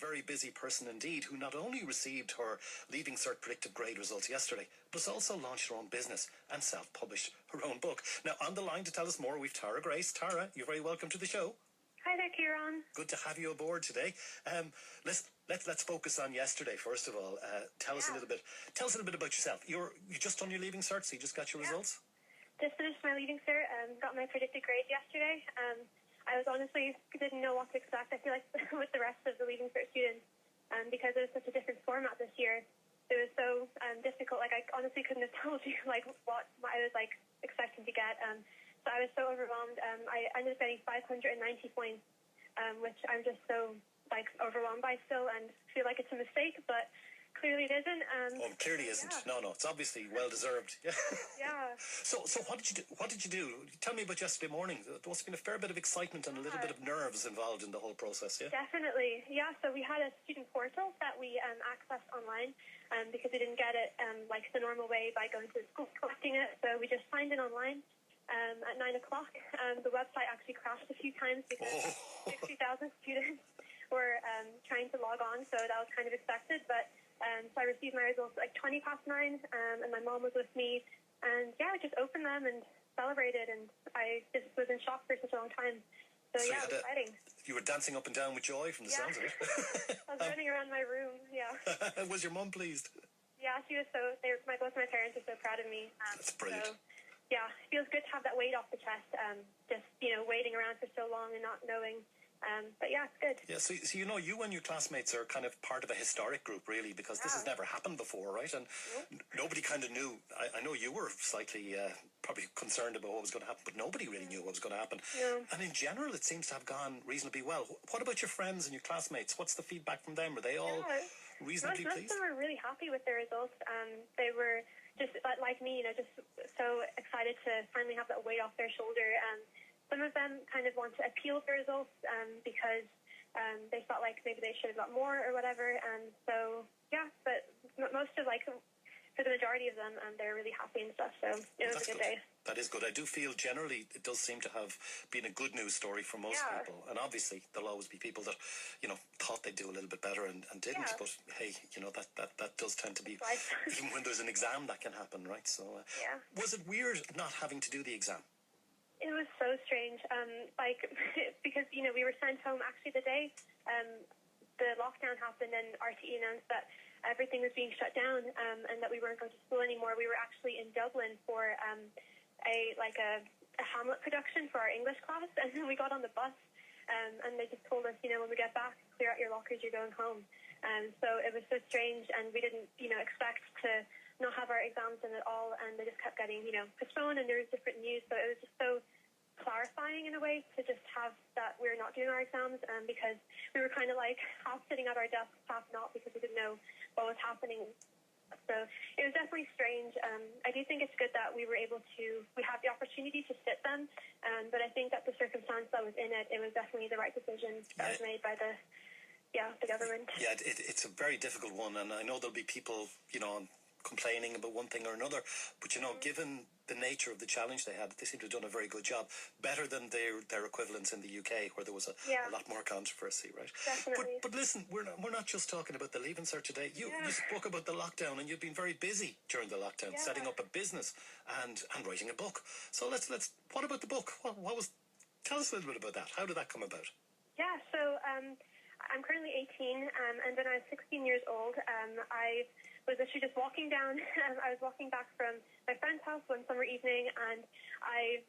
very busy person indeed, who not only received her Leaving Cert predicted grade results yesterday, but has also launched her own business and self-published her own book. Now, on the line to tell us more, we've Tara Grace. Tara, you're very welcome to the show. Hi there, Kieran. Good to have you aboard today. Let's focus on yesterday first of all. Tell us a little bit about yourself. You just done your Leaving Cert, so you just got your results. Just finished my Leaving Cert. Got my predicted grade yesterday. I was honestly didn't know what to expect. I feel like with the rest of the Leaving Cert students, because it was such a different format this year, it was so difficult. Like, I honestly couldn't have told you like what I was like expecting to get. So I was so overwhelmed. I ended up getting 590 points, which I'm just so like overwhelmed by still, and feel like it's a mistake, but clearly it isn't. Clearly isn't. Yeah. No, it's obviously well deserved. Yeah. So what did you do? What did you do? Tell me about yesterday morning. There must have been a fair bit of excitement and a little bit of nerves involved in the whole process. Yeah. Definitely. Yeah. So we had a student portal that we accessed online, because we didn't get it like the normal way by going to the school collecting it. So we just signed in online. At 9 o'clock, the website actually crashed a few times because 60,000 students were trying to log on, so that was kind of expected. But so I received my results at like 20 past 9, and my mom was with me, and I just opened them and celebrated, and I just was in shock for such a long time. So yeah, it was exciting. You were dancing up and down with joy from the sounds of it. I was running around my room. Yeah. Was your mum pleased? Yeah, she was so. Both my parents are so proud of me. That's brilliant. So, yeah, it feels good to have that weight off the chest, just, waiting around for so long and not knowing. But yeah, it's good. Yeah, so you and your classmates are kind of part of a historic group, really, because this has never happened before, right? And nobody kind of knew. I know you were slightly probably concerned about what was going to happen, but nobody really knew what was going to happen. No. And in general, it seems to have gone reasonably well. What about your friends and your classmates? What's the feedback from them? Are they all reasonably pleased? Most of them were really happy with their results. They were just like me, just so excited to finally have that weight off their shoulder. Some of them kind of want to appeal the results because they felt like maybe they should have got more or whatever. So yeah, but most of for the majority of them, they're really happy and stuff. So it was a good day. That is good. I do feel generally it does seem to have been a good news story for most people. And obviously there'll always be people that, thought they'd do a little bit better and didn't. Yeah. But hey, that does tend to be, even when there's an exam, that can happen, right? So was it weird not having to do the exam? It was so strange, because, we were sent home actually the day the lockdown happened and RTE announced that everything was being shut down and that we weren't going to school anymore. We were actually in Dublin for a Hamlet production for our English class, and then we got on the bus and they just told us, when we get back, clear out your lockers, you're going home. So it was so strange, and we didn't, expect to not have our exams in at all, and they just kept getting, postponed, and there was different news, so it was just so clarifying in a way to just have that we're not doing our exams, because we were kind of like half sitting at our desks, half not, because we didn't know what was happening. So it was definitely strange. I do think it's good that we had the opportunity to sit them, but I think that the circumstance that was in it was definitely the right decision that was made by the government. Yeah, it's a very difficult one, and I know there'll be people, complaining about one thing or another, but given the nature of the challenge they had, they seem to have done a very good job, better than their equivalents in the UK, where there was a lot more controversy, right? Definitely. But listen, we're not just talking about the Leaving Cert today. You spoke about the lockdown, and you've been very busy during the lockdown, setting up a business and writing a book. So let's what about the book? Tell us a little bit about that. How did that come about? Yeah, so I'm currently 18, and when I was 16 years old, I was actually just walking down. I was walking back from my friend's house one summer evening, and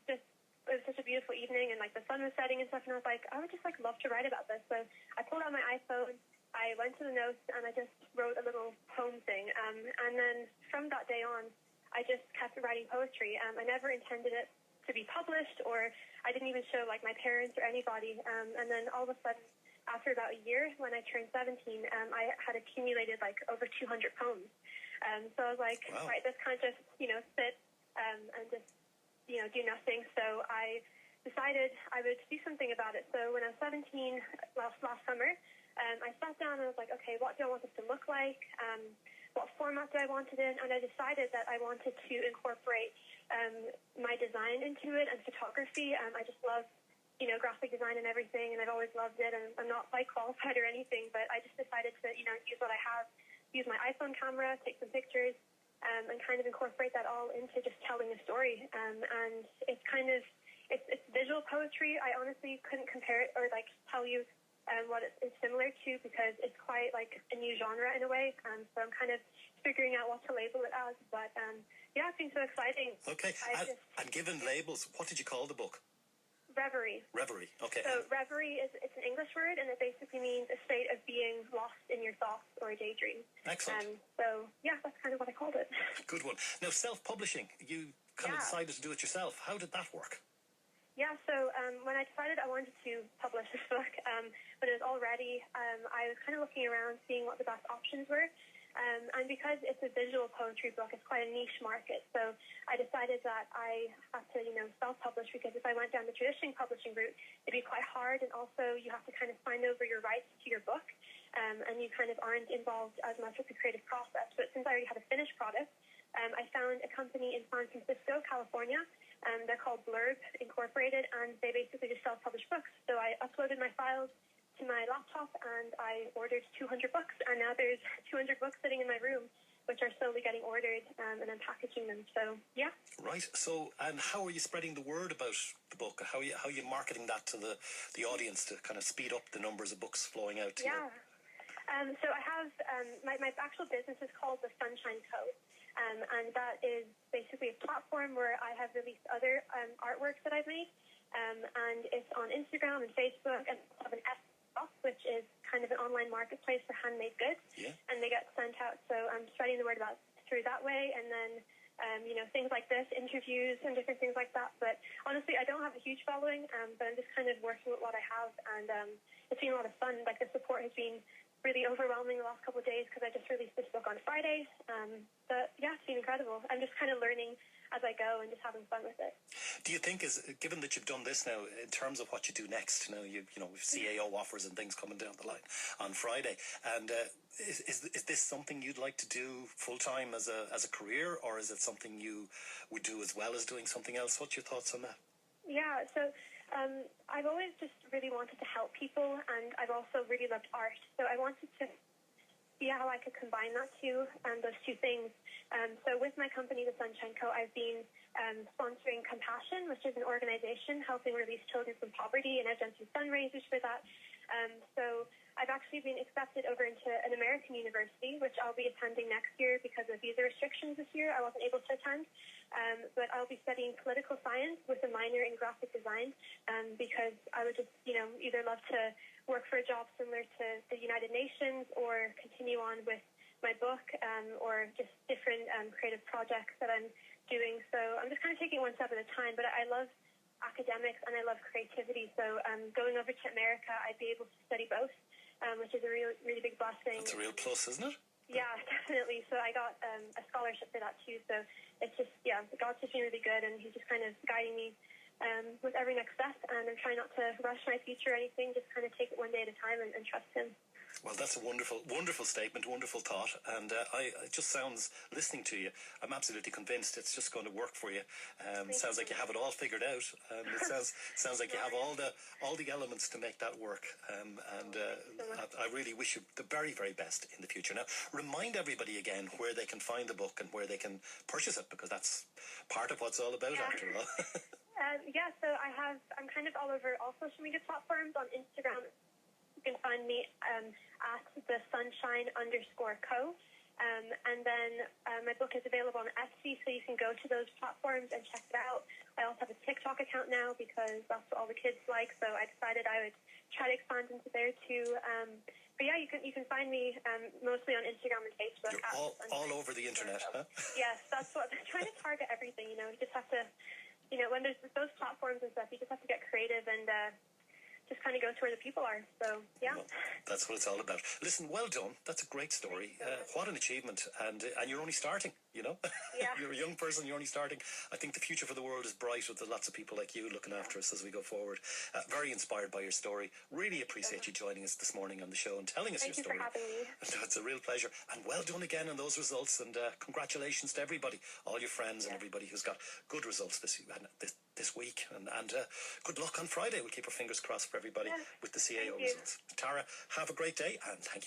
it was such a beautiful evening, and the sun was setting and stuff, and I was like, I would just love to write about this. So I pulled out my iPhone, I went to the notes, and I just wrote a little poem thing. And then from that day on, I just kept writing poetry. I never intended it to be published, or I didn't even show my parents or anybody. And then all of a sudden, after about a year, when I turned 17, I had accumulated over 200 poems. So I was like, right, this can't just, sit and just, do nothing. So I decided I would do something about it. So when I was 17, last summer, I sat down and I was like, okay, what do I want this to look like? What format do I want it in? And I decided that I wanted to incorporate my design into it and photography. I just love graphic design and everything, and I've always loved it, and I'm not like qualified or anything, but I just decided to, use what I have, use my iPhone camera, take some pictures, and kind of incorporate that all into just telling a story. And it's kind of, it's visual poetry. I honestly couldn't compare it or like tell you what it's similar to, because it's quite like a new genre in a way. So I'm kind of figuring out what to label it as, but yeah, it's been so exciting. Okay, and given labels, what did you call the book? Reverie. Reverie, okay. So reverie it's an English word, and it basically means a state of being lost in your thoughts or a daydream. Excellent. So yeah, that's kind of what I called it. Good one. Now, self-publishing, you kind of decided to do it yourself. How did that work? Yeah, so when I decided I wanted to publish this book, but it was all ready, I was kind of looking around, seeing what the best options were. And because it's a visual poetry book, it's quite a niche market. So I decided that I had to, self-publish, because if I went down the traditional publishing route, it'd be quite hard. And also you have to kind of sign over your rights to your book, and you kind of aren't involved as much with the creative process. But since I already had a finished product, I found a company in San Francisco, California. They're called Blurb Incorporated, and they basically just self-publish books. So I uploaded my files to my laptop, and I ordered 200 books, and now there's 200 books sitting in my room, which are slowly getting ordered, and I'm packaging them. So yeah. Right. So, and how are you spreading the word about the book? How are you marketing that to the audience to kind of speed up the numbers of books flowing out to you? So I have my actual business is called The Sunshine Co. And that is basically a platform where I have released other artworks that I've made, and it's on Instagram and Facebook, and I have an Etsy, which is kind of an online marketplace for handmade goods, and they get sent out. So I'm spreading the word about through that way, and then things like this, interviews and different things like that. But honestly, I don't have a huge following, but I'm just kind of working with what I have, and it's been a lot of fun. Like, the support has been really overwhelming the last couple of days, because I just released this book on Friday. But yeah, it's been incredible. I'm just kind of learning as I go and just having fun with it. Do you think, given that you've done this now, in terms of what you do next, with CAO offers and things coming down the line on Friday, and is this something you'd like to do full time as a career, or is it something you would do as well as doing something else? What's your thoughts on that? Yeah, so I've always just really wanted to help people, and I've also really loved art. So I wanted to see how I could combine that those two things. So with my company, The Sunshine Co., I've been sponsoring Compassion, which is an organization helping release children from poverty, and I've done some fundraisers for that. So I've actually been accepted over into an American university, which I'll be attending next year because of visa restrictions this year. I wasn't able to attend. But I'll be studying political science with a minor in graphic design, because I would just, either love to work for a job similar to the United Nations, or continue on with my book, or just different creative projects that I'm doing. So I'm just kind of taking one step at a time, but I love academics and I love creativity. So going over to America, I'd be able to study both, which is a really big blessing. That's a real plus, isn't it? Yeah, definitely. So I got a scholarship for that too. So it's just, God's just been really good, and he's just kind of guiding me with every next step. And I'm trying not to rush my future or anything, just kind of take it one day at a time and trust him. Well, that's a wonderful, wonderful statement, wonderful thought, and it just sounds, listening to you, I'm absolutely convinced it's just going to work for you. Sounds like you have it all figured out, and it sounds like you have all the elements to make that work. I really wish you the very, very best in the future. Now, remind everybody again where they can find the book and where they can purchase it, because that's part of what's all about, after all. So I'm kind of all over all social media platforms. On Instagram, you can find me at the Sunshine_Co. And then my book is available on Etsy, so you can go to those platforms and check it out. I also have a TikTok account now, because that's what all the kids like, so I decided I would try to expand into there too. But yeah, you can find me mostly on Instagram and Facebook. You're all over the internet, huh? Yes, that's what I'm trying to target everything. You just have to, when there's those platforms and stuff, you just have to get creative and just kind of go to where the people are. So, yeah. Well, that's what it's all about. Listen, well done. That's a great story. What an achievement. And you're only starting. you know. Yeah. You're a young person, you're only starting. I think the future for the world is bright with lots of people like you looking after us as we go forward. Very inspired by your story. Really appreciate you joining us this morning on the show and telling us your story. Thank you for having me. It's a real pleasure. And well done again on those results. And congratulations to everybody, all your friends and everybody who's got good results this week. And good luck on Friday. We'll keep our fingers crossed for everybody with the CAO results. Tara, have a great day and thank you.